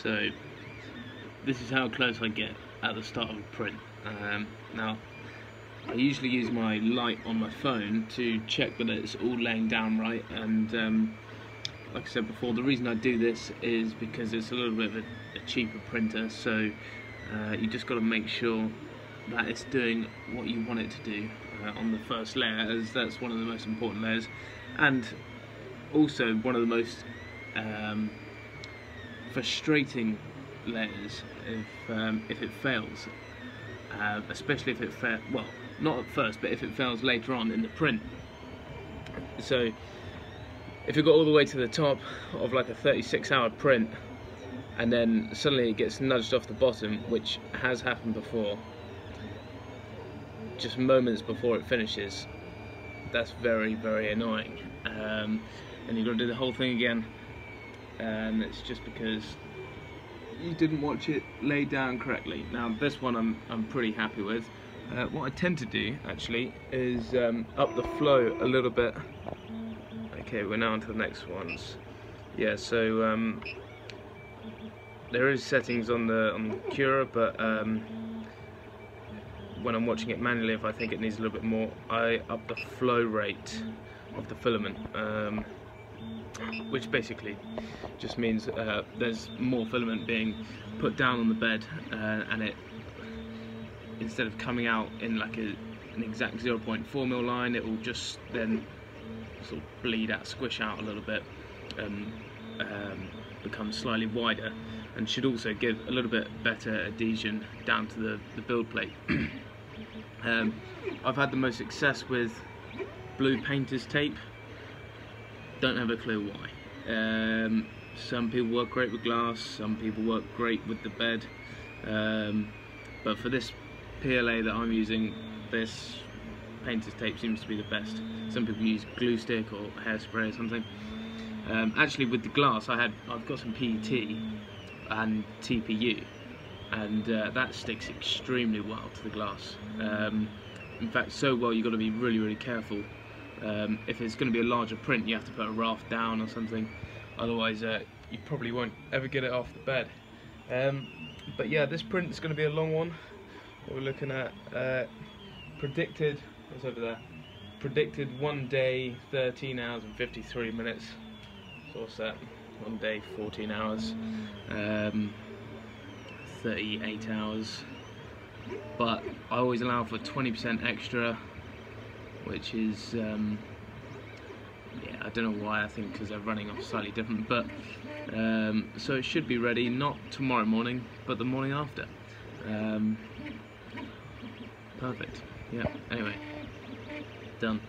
So this is how close I get at the start of a print. Now I usually use my light on my phone to check that it's all laying down right, and like I said before, the reason I do this is because it's a little bit of a cheaper printer, so you just got to make sure that it's doing what you want it to do on the first layer, as that's one of the most important layers, and also one of the most frustrating layers if it fails, especially if it well, not at first, but if it fails later on in the print. So if it got all the way to the top of like a 36-hour print and then suddenly it gets nudged off the bottom, which has happened before, just moments before it finishes, that's very, very annoying. And you've got to do the whole thing again, and it's just because you didn't watch it laid down correctly. Now this one I'm pretty happy with. What I tend to do actually is up the flow a little bit. Okay, we're now on to the next ones. Yeah, so there is settings on the Cura, but when I'm watching it manually, if I think it needs a little bit more, I up the flow rate of the filament, which basically just means there's more filament being put down on the bed, and it, instead of coming out in like an exact 0.4mm line, it will just then sort of bleed out, squish out a little bit, and become slightly wider, and should also give a little bit better adhesion down to the build plate. I've had the most success with blue painter's tape. Don't have a clue why. Some people work great with glass, some people work great with the bed, but for this PLA that I'm using, this painter's tape seems to be the best. Some people use glue stick or hairspray or something. Actually, with the glass, I've got some PET and TPU, and that sticks extremely well to the glass. In fact, so well you've got to be really, really careful. If it's going to be a larger print, you have to put a raft down or something, otherwise you probably won't ever get it off the bed. But yeah, this print is going to be a long one. We're looking at predicted, what's over there? Predicted 1 day, 13 hours and 53 minutes. So what's that? 1 day, 14 hours, 38 hours. But I always allow for 20% extra, which is, yeah, I don't know why, I think because they're running off slightly different, but so it should be ready, not tomorrow morning, but the morning after. Perfect. Yeah, anyway, done.